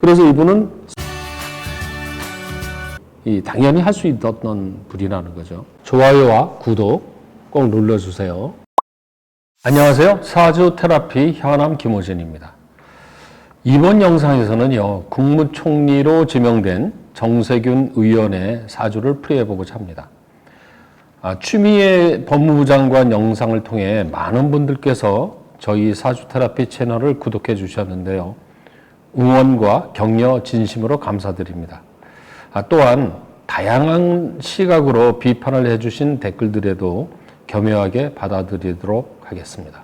그래서 이분은 당연히 할 수 있었던 분이라는 거죠. 좋아요와 구독 꼭 눌러주세요. 안녕하세요. 사주 테라피 현암 김호진입니다. 이번 영상에서는요, 국무총리로 지명된 정세균 의원의 사주를 풀이해보고자 합니다. 취미의 법무부 장관 영상을 통해 많은 분들께서 저희 사주 테라피 채널을 구독해 주셨는데요. 응원과 격려 진심으로 감사드립니다. 또한 다양한 시각으로 비판을 해주신 댓글들에도 겸허하게 받아들이도록 하겠습니다.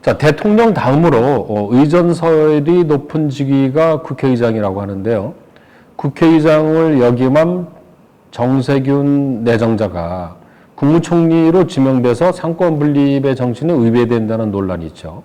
자, 대통령 다음으로 의전설이 높은 직위가 국회의장이라고 하는데요. 국회의장을 역임한 정세균 내정자가 국무총리로 지명돼서 상권 분립의 정치는 의외된다는 논란이 있죠.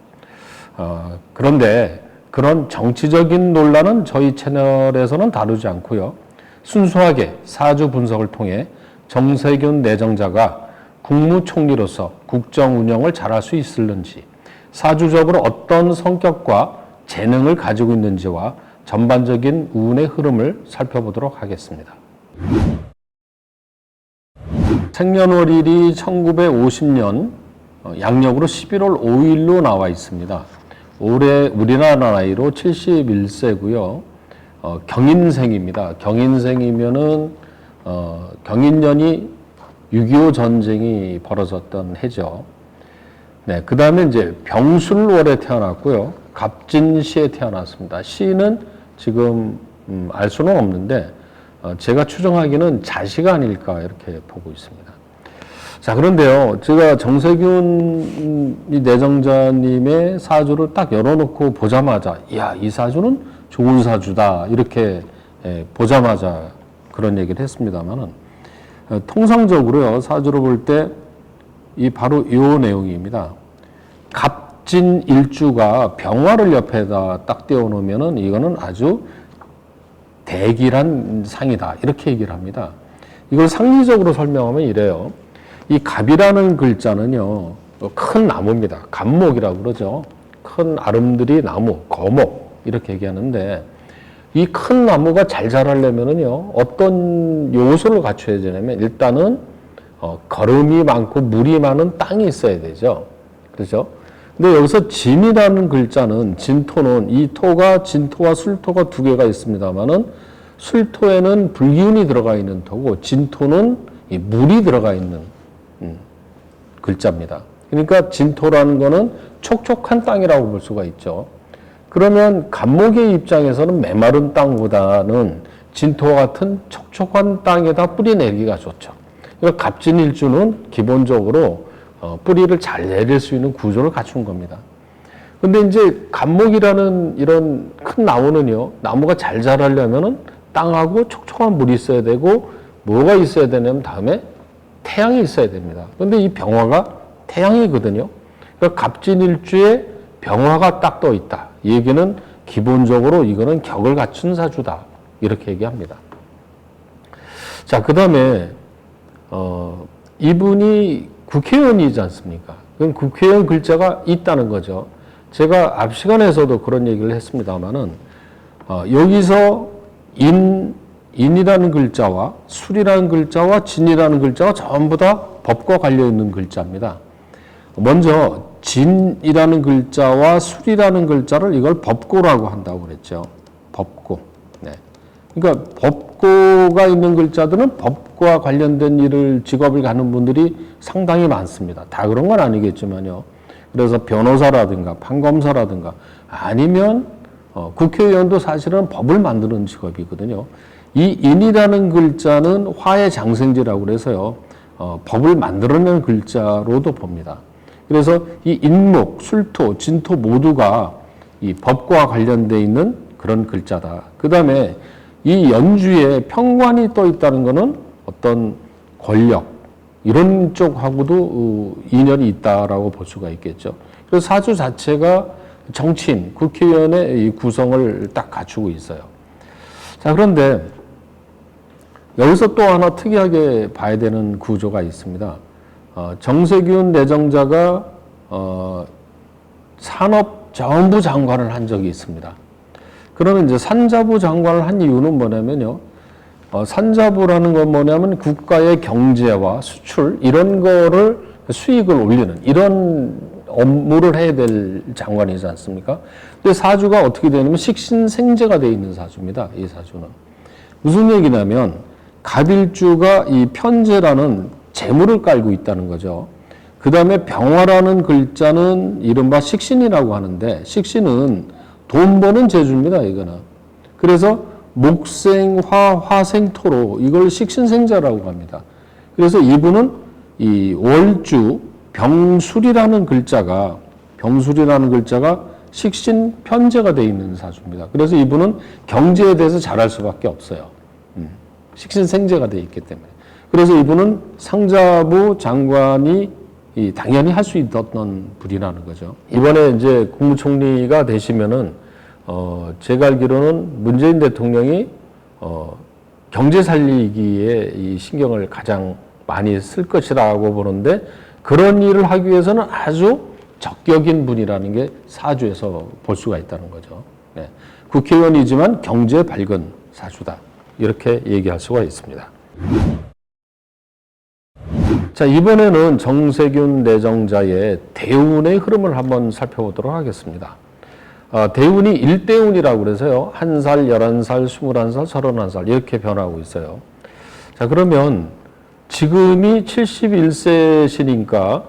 그런데 그런 정치적인 논란은 저희 채널에서는 다루지 않고요. 순수하게 사주 분석을 통해 정세균 내정자가 국무총리로서 국정 운영을 잘할 수 있을는지, 사주적으로 어떤 성격과 재능을 가지고 있는지와 전반적인 운의 흐름을 살펴보도록 하겠습니다. 생년월일이 1950년 양력으로 11월 5일로 나와 있습니다. 올해 우리나라 나이로 71세고요. 경인생입니다. 경인생이면은 경인년이 6.25 전쟁이 벌어졌던 해죠. 네, 그 다음에 이제 병술월에 태어났고요. 갑진시에 태어났습니다. 시는 지금 알 수는 없는데 제가 추정하기는 자시가 아닐까 이렇게 보고 있습니다. 자, 그런데요, 제가 정세균 내정자님의 사주를 딱 열어놓고 보자마자, 이야, 이 사주는 좋은 사주다 이렇게 보자마자 그런 얘기를 했습니다만은, 통상적으로요, 사주를 볼 때 이 바로 이 내용입니다. 갑진 일주가 병화를 옆에다 딱 떼어놓으면은 이거는 아주 대길한 상이다 이렇게 얘기를 합니다. 이걸 상리적으로 설명하면 이래요. 이 갑이라는 글자는요, 큰 나무입니다. 갑목이라고 그러죠. 큰 아름드리 나무, 거목 이렇게 얘기하는데, 이 큰 나무가 잘 자라려면은요, 어떤 요소를 갖춰야 되냐면 일단은 거름이 많고 물이 많은 땅이 있어야 되죠. 그렇죠? 근데 여기서 진이라는 글자는, 진토는, 이 토가 진토와 술토가 두 개가 있습니다만은, 술토에는 불기운이 들어가 있는 토고, 진토는 이 물이 들어가 있는 글자입니다. 그러니까 진토라는 거는 촉촉한 땅이라고 볼 수가 있죠. 그러면 갑목의 입장에서는 메마른 땅보다는 진토와 같은 촉촉한 땅에다 뿌리 내리기가 좋죠. 그러니까 갑진일주는 기본적으로 뿌리를 잘 내릴 수 있는 구조를 갖춘 겁니다. 근데 이제 갑목이라는 이런 큰 나무는요, 나무가 잘 자라려면은 땅하고 촉촉한 물이 있어야 되고, 뭐가 있어야 되냐면 다음에 태양이 있어야 됩니다. 근데 이 병화가 태양이거든요. 그러니까 갑진일주에 병화가 딱 떠 있다. 이 얘기는 기본적으로 이거는 격을 갖춘 사주다. 이렇게 얘기합니다. 자, 그 다음에 이분이 국회의원이지 않습니까? 그럼 국회의원 글자가 있다는 거죠. 제가 앞 시간에서도 그런 얘기를 했습니다만은, 여기서 인이라는 글자와 술이라는 글자와 진이라는 글자가 전부 다 법과 관련있는 글자입니다. 먼저 진이라는 글자와 술이라는 글자를 이걸 법고라고 한다고 그랬죠. 법고. 네. 그러니까 법고가 있는 글자들은 법과 관련된 일을, 직업을 갖는 분들이 상당히 많습니다. 다 그런 건 아니겠지만요. 그래서 변호사라든가 판검사라든가 아니면 국회의원도 사실은 법을 만드는 직업이거든요. 이 인이라는 글자는 화의 장생지라고 그래서요, 법을 만들어내는 글자로도 봅니다. 그래서 이 인목, 술토, 진토 모두가 이 법과 관련되어 있는 그런 글자다. 그 다음에 이 연주에 평관이 떠 있다는 것은 어떤 권력, 이런 쪽하고도 인연이 있다라고 볼 수가 있겠죠. 그래서 사주 자체가 정치인, 국회의원의 이 구성을 딱 갖추고 있어요. 자, 그런데 여기서 또 하나 특이하게 봐야 되는 구조가 있습니다. 정세균 내정자가 산업정부 장관을 한 적이 있습니다. 그러면 이제 산자부 장관을 한 이유는 뭐냐면요. 산자부라는 건 뭐냐면 국가의 경제와 수출 이런 거를 수익을 올리는 이런 업무를 해야 될 장관이지 않습니까? 근데 사주가 어떻게 되냐면 식신생재가 되어 있는 사주입니다. 이 사주는. 무슨 얘기냐면 갑일주가 이 편재라는 재물을 깔고 있다는 거죠. 그 다음에 병화라는 글자는 이른바 식신이라고 하는데 식신은 돈 버는 재주입니다. 이거는. 그래서 목생화, 화생토로 이걸 식신생자라고 합니다. 그래서 이분은 이 월주 병술이라는 글자가 식신 편재가 되어 있는 사주입니다. 그래서 이분은 경제에 대해서 잘할 수밖에 없어요. 식신생재가 되어 있기 때문에. 그래서 이분은 상자부 장관이 당연히 할 수 있었던 분이라는 거죠. 이번에 이제 국무총리가 되시면은 제가 알기로는 문재인 대통령이 경제 살리기에 이 신경을 가장 많이 쓸 것이라고 보는데 그런 일을 하기 위해서는 아주 적격인 분이라는 게 사주에서 볼 수가 있다는 거죠. 네. 국회의원이지만 경제 밝은 사주다. 이렇게 얘기할 수가 있습니다. 자, 이번에는 정세균 내정자의 대운의 흐름을 한번 살펴보도록 하겠습니다. 대운이 1대운이라고 그래서요. 1살, 11살, 21살, 31살 이렇게 변하고 있어요. 자, 그러면 지금이 71세시니까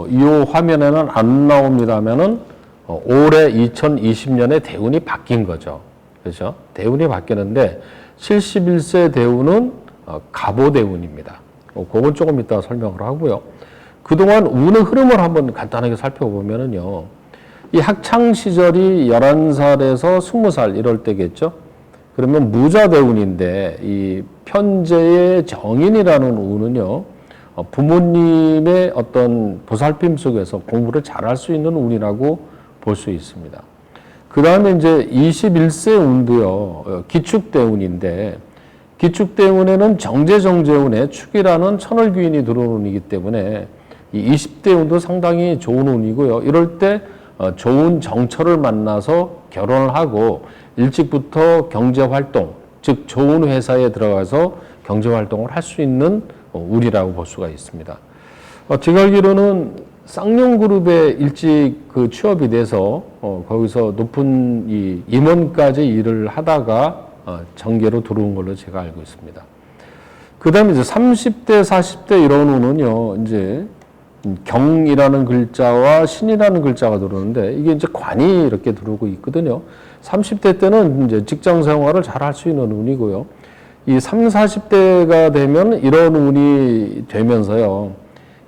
이 화면에는 안 나옵니다면은 올해 2020년에 대운이 바뀐 거죠. 그렇죠? 대운이 바뀌는데 71세 대운은 갑오대운입니다. 그건 조금 이따 설명을 하고요. 그동안 운의 흐름을 한번 간단하게 살펴보면은요. 이 학창 시절이 11살에서 20살 이럴 때겠죠. 그러면 무자대운인데 이 편재의 정인이라는 운은요. 부모님의 어떤 보살핌 속에서 공부를 잘할 수 있는 운이라고 볼 수 있습니다. 그 다음에 이제 21세 운도요. 기축대운인데 기축대운에는 정제정제운에 축이라는 천월귀인이 들어오는 운이기 때문에 이 20대 운도 상당히 좋은 운이고요. 이럴 때 좋은 정처를 만나서 결혼을 하고 일찍부터 경제활동, 즉 좋은 회사에 들어가서 경제활동을 할 수 있는 운이라고 볼 수가 있습니다. 제가 알기로는 쌍용그룹에 일찍 취업이 돼서 거기서 높은 임원까지 일을 하다가 정계로 들어온 걸로 제가 알고 있습니다. 그 다음에 이제 30대, 40대 이런 운은요, 이제 경이라는 글자와 신이라는 글자가 들어오는데 이게 이제 관이 이렇게 들어오고 있거든요. 30대 때는 이제 직장 생활을 잘 할 수 있는 운이고요. 이 30, 40대가 되면 이런 운이 되면서요.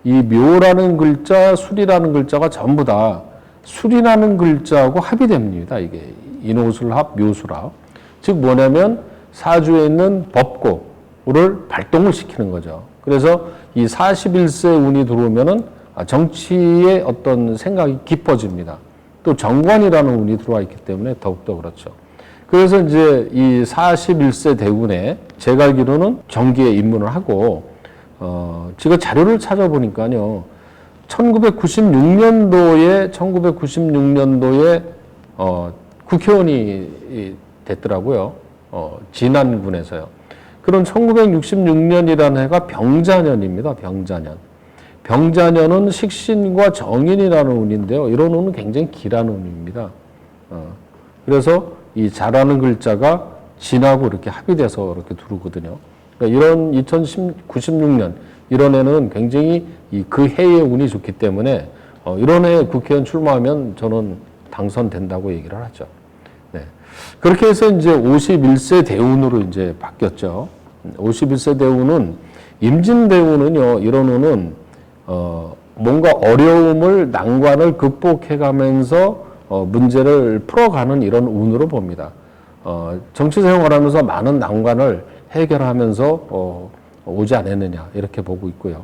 이 묘라는 글자, 술이라는 글자가 전부 다 술이라는 글자하고 합이 됩니다. 이게 인호술합, 묘술합. 즉 뭐냐면 사주에 있는 법고를 발동을 시키는 거죠. 그래서 이 41세 운이 들어오면은 정치의 어떤 생각이 깊어집니다. 또 정관이라는 운이 들어와 있기 때문에 더욱더 그렇죠. 그래서 이제 이 41세 대운에 제가 알기로는 정기에 입문을 하고 제가 자료를 찾아보니까요. 1996년도에 국회의원이 됐더라고요. 진안군에서요. 그런 1966년이라는 해가 병자년입니다. 병자년. 병자년은 식신과 정인이라는 운인데요. 이런 운은 굉장히 길한 운입니다. 그래서 이 자라는 글자가 진하고 이렇게 합의돼서 이렇게 들어오거든요. 그러니까 이런 2096년 이런 해는 굉장히 그 해의 운이 좋기 때문에 이런 해에 국회의원 출마하면 저는 당선된다고 얘기를 하죠. 네. 그렇게 해서 이제 51세 대운으로 이제 바뀌었죠. 51세 대운은 임진대운은요, 이런 운은 뭔가 어려움을, 난관을 극복해가면서 문제를 풀어가는 이런 운으로 봅니다. 정치 생활하면서 많은 난관을 해결하면서 오지 않았느냐, 이렇게 보고 있고요.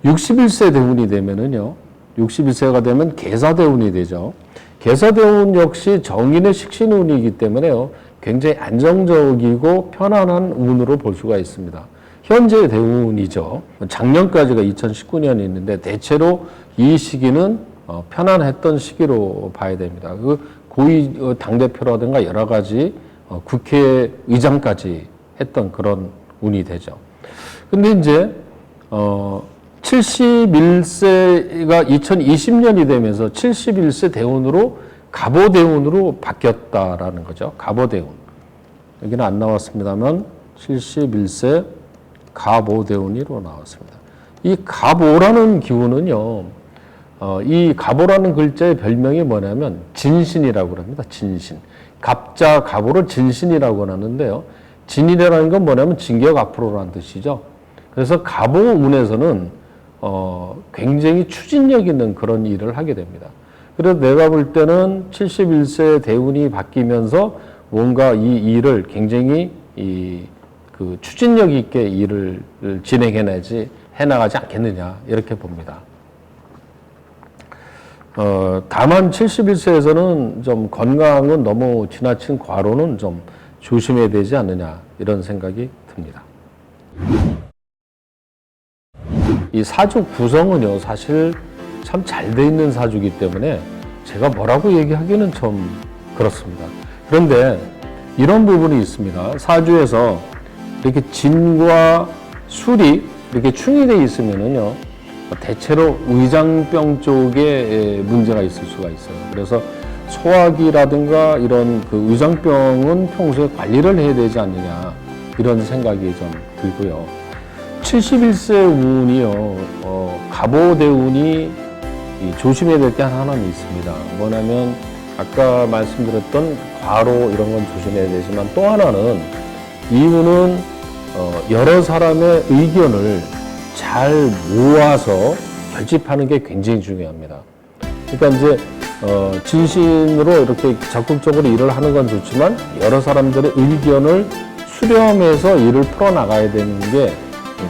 61세 대운이 되면은요, 61세가 되면 계사대운이 되죠. 계사대운 역시 정인의 식신운이기 때문에요, 굉장히 안정적이고 편안한 운으로 볼 수가 있습니다. 현재 대운이죠. 작년까지가 2019년이 있는데 대체로 이 시기는 편안했던 시기로 봐야 됩니다. 그 당대표라든가 여러 가지 국회의장까지 했던 그런 운이 되죠. 근데 이제 71세가 2020년이 되면서 71세 대운으로 갑오대운으로 바뀌었다라는 거죠. 갑오대운. 여기는 안 나왔습니다만 71세 갑오대운으로 나왔습니다. 이 갑오라는 기운은요. 이 갑오라는 글자의 별명이 뭐냐면 진신이라고 합니다. 진신. 갑자 갑오를 진신이라고 하는데요. 진이라는 건 뭐냐면 진격 앞으로라는 뜻이죠. 그래서 갑오운에서는 굉장히 추진력 있는 그런 일을 하게 됩니다. 그래서 내가 볼 때는 71세 대운이 바뀌면서 뭔가 이 일을 굉장히 그 추진력 있게 일을 해나가지 않겠느냐 이렇게 봅니다. 다만 71세에서는 좀 건강은 너무 지나친 과로는 좀 조심해야 되지 않느냐 이런 생각이 듭니다. 이 사주 구성은요 사실 참 잘 돼 있는 사주이기 때문에 제가 뭐라고 얘기하기는 좀 그렇습니다. 그런데 이런 부분이 있습니다. 사주에서 이렇게 진과 술이 이렇게 충이되어 있으면은요 대체로 의장병 쪽에 문제가 있을 수가 있어요. 그래서 소화기라든가 이런 그 의장병은 평소에 관리를 해야 되지 않느냐 이런 생각이 좀 들고요. 71세 운이요, 갑오대운이 조심해야 될 게 하나는 있습니다. 뭐냐면 아까 말씀드렸던 과로 이런 건 조심해야 되지만 또 하나는 이 운은 여러 사람의 의견을 잘 모아서 결집하는 게 굉장히 중요합니다. 그러니까 이제 진심으로 이렇게 적극적으로 일을 하는 건 좋지만 여러 사람들의 의견을 수렴해서 일을 풀어나가야 되는 게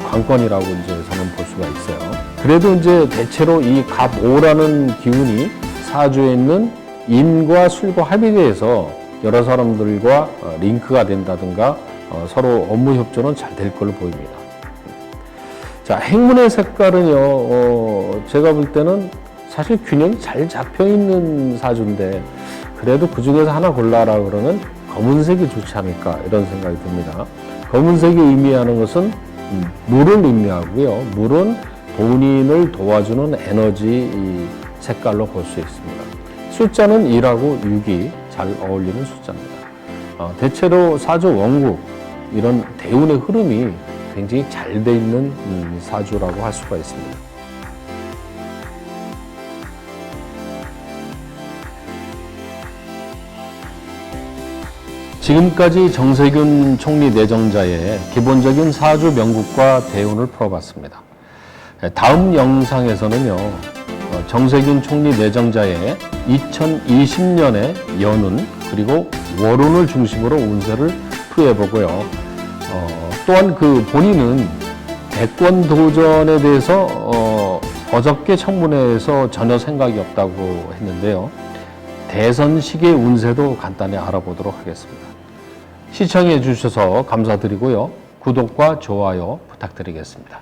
관건이라고 이제 저는 볼 수가 있어요. 그래도 이제 대체로 이 갑오라는 기운이 사주에 있는 인과 술과 합의돼서 여러 사람들과 링크가 된다든가 서로 업무 협조는 잘 될 걸로 보입니다. 자, 행운의 색깔은요, 제가 볼 때는 사실 균형이 잘 잡혀 있는 사주인데 그래도 그 중에서 하나 골라라 그러면 검은색이 좋지 않을까 이런 생각이 듭니다. 검은색이 의미하는 것은 물을 의미하고요. 물은 본인을 도와주는 에너지 색깔로 볼 수 있습니다. 숫자는 1하고 6이 잘 어울리는 숫자입니다. 대체로 사주 원국, 이런 대운의 흐름이 굉장히 잘 돼 있는 사주라고 할 수가 있습니다. 지금까지 정세균 총리 내정자의 기본적인 사주 명국과 대운을 풀어봤습니다. 다음 영상에서는요, 정세균 총리 내정자의 2020년의 연운 그리고 월운을 중심으로 운세를 풀이해보고요. 또한 그 본인은 대권 도전에 대해서 어저께 청문회에서 전혀 생각이 없다고 했는데요. 대선 시기의 운세도 간단히 알아보도록 하겠습니다. 시청해 주셔서 감사드리고요. 구독과 좋아요 부탁드리겠습니다.